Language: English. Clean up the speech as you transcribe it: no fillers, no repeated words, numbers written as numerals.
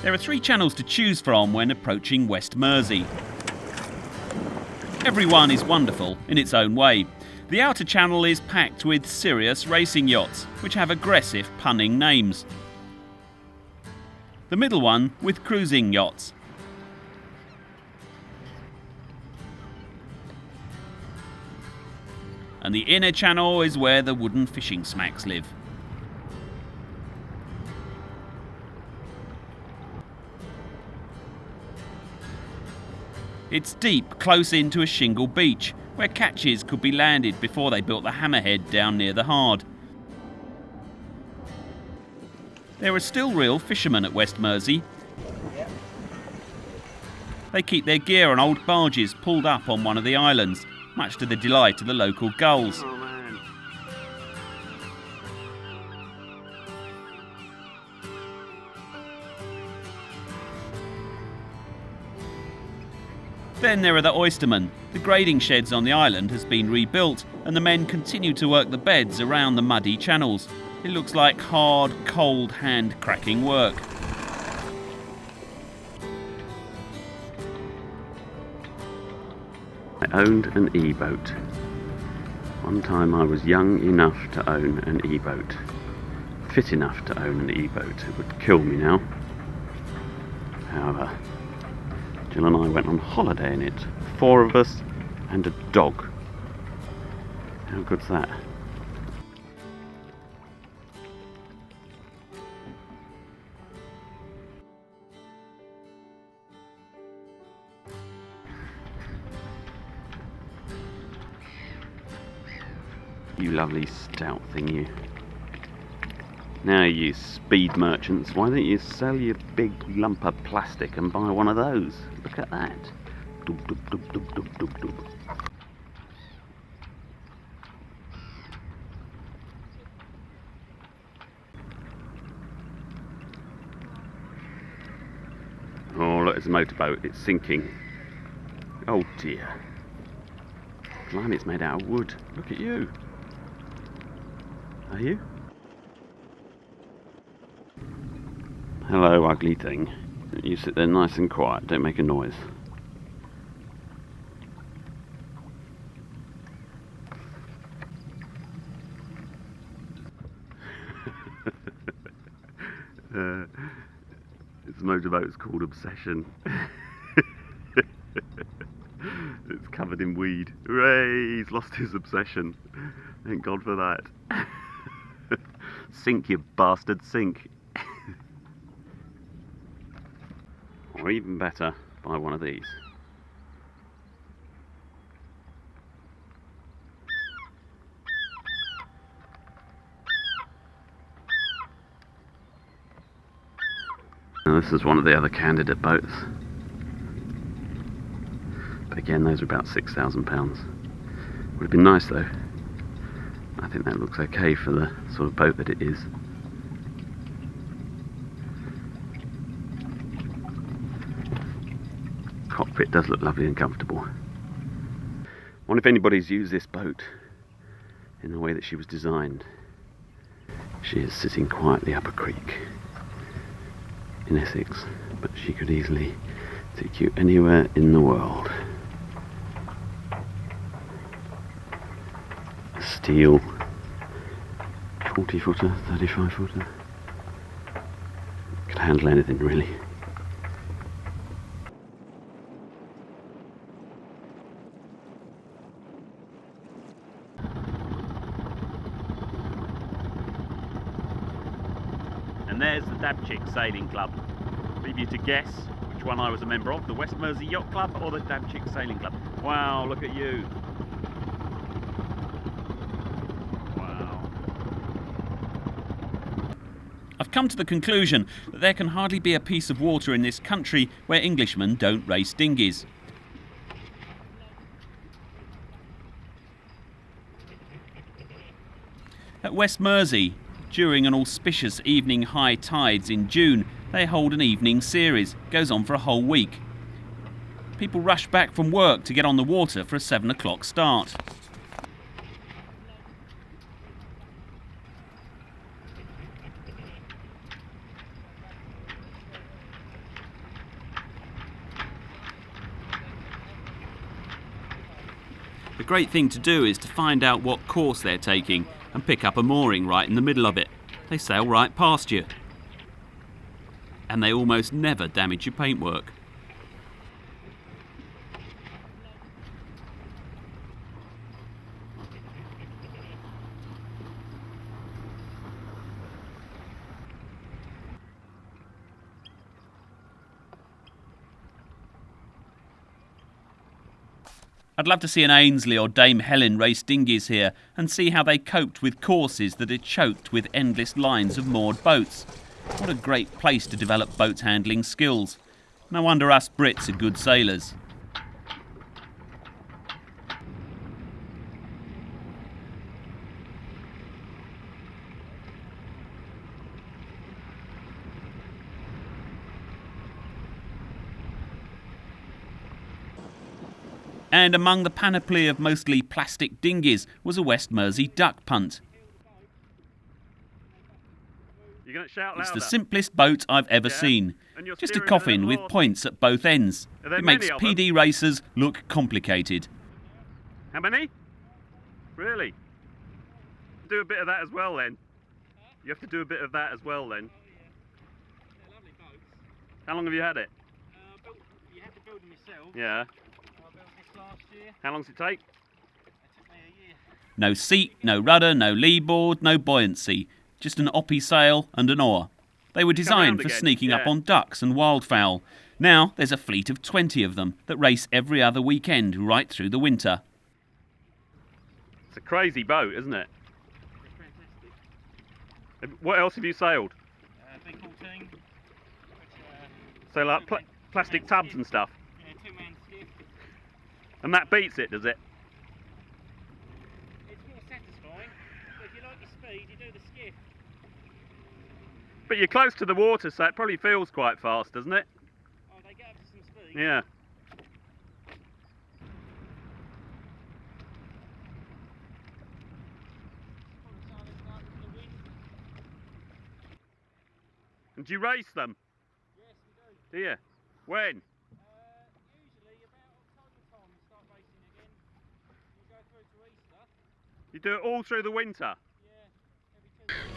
There are 3 channels to choose from when approaching West Mersea. Every one is wonderful in its own way. The outer channel is packed with serious racing yachts, which have aggressive punning names. The middle one with cruising yachts. And the inner channel is where the wooden fishing smacks live. It's deep, close in to a shingle beach, where catches could be landed before they built the hammerhead down near the Hard. There are still real fishermen at West Mersea. They keep their gear on old barges pulled up on one of the islands, much to the delight of the local gulls. Oh man. Then there are the oystermen. The grading sheds on the island has been rebuilt, and the men continue to work the beds around the muddy channels. It looks like hard, cold, hand-cracking work. I owned an e-boat. One time I was young enough to own an e-boat. Fit enough to own an e-boat. It would kill me now. However, Jill and I went on holiday in it. 4 of us and a dog. How good's that? You lovely stout thing, you. Now, you speed merchants, why don't you sell your big lump of plastic and buy one of those? Look at that. Dub, dub, dub, dub, dub, dub, dub. Oh, look, it's a motorboat. It's sinking. Oh dear. Blimey, it's made out of wood. Look at you. Are you? Hello, ugly thing. You sit there nice and quiet, don't make a noise. This motorboat's called Obsession. It's covered in weed. Hooray, he's lost his obsession. Thank God for that. Sink, you bastard, sink. Or even better, buy one of these. Now, this is one of the other candidate boats. But again, those are about £6,000. Would have been nice though. I think that looks okay for the sort of boat that it is. Cockpit does look lovely and comfortable. I wonder if anybody's used this boat in the way that she was designed. She is sitting quietly up a creek in Essex, but she could easily take you anywhere in the world. Steel 40-footer, 35-footer. Could handle anything really. And there's the Dabchick Sailing Club. Leave you to guess which one I was a member of, the West Mersea Yacht Club or the Dabchick Sailing Club. Wow, look at you. I've come to the conclusion that there can hardly be a piece of water in this country where Englishmen don't race dinghies. At West Mersea, during an auspicious evening high tides in June, they hold an evening series. It goes on for a whole week. People rush back from work to get on the water for a 7 o'clock start. great thing to do is to find out what course they're taking and pick up a mooring right in the middle of it. They sail right past you. And they almost never damage your paintwork. I'd love to see an Ainsley or Dame Helen race dinghies here and see how they coped with courses that are choked with endless lines of moored boats. What a great place to develop boat handling skills. No wonder us Brits are good sailors. And among the panoply of mostly plastic dinghies was a West Mersea duck punt. You're gonna shout It's louder. the simplest boat I've ever seen. Just a coffin with points at both ends. It makes PD racers look complicated. How many? Really? Do a bit of that as well then. You have to do a bit of that as well then. They're lovely boats. How long have you had it? You have to build them yourself. Yeah. I built this last year. How long does it take? It took me a year. No seat, no rudder, no lee board, no buoyancy. Just an oppie sail and an oar. They were designed for sneaking up on ducks and wildfowl. Now there's a fleet of 20 of them that race every other weekend right through the winter. It's a crazy boat, isn't it? It's fantastic. What else have you sailed? B14. Which, So like plastic tubs and stuff. Yeah, two-man skiff. And that beats it, does it? It's more satisfying. But if you like your speed, you do the skiff. But you're close to the water, so it probably feels quite fast, doesn't it? Oh, they get up to some speed. Yeah. And do you race them? Yes, we do. Do you? When? Usually about October time we start racing again. We go through to Easter. You do it all through the winter? Yeah, every 2 years.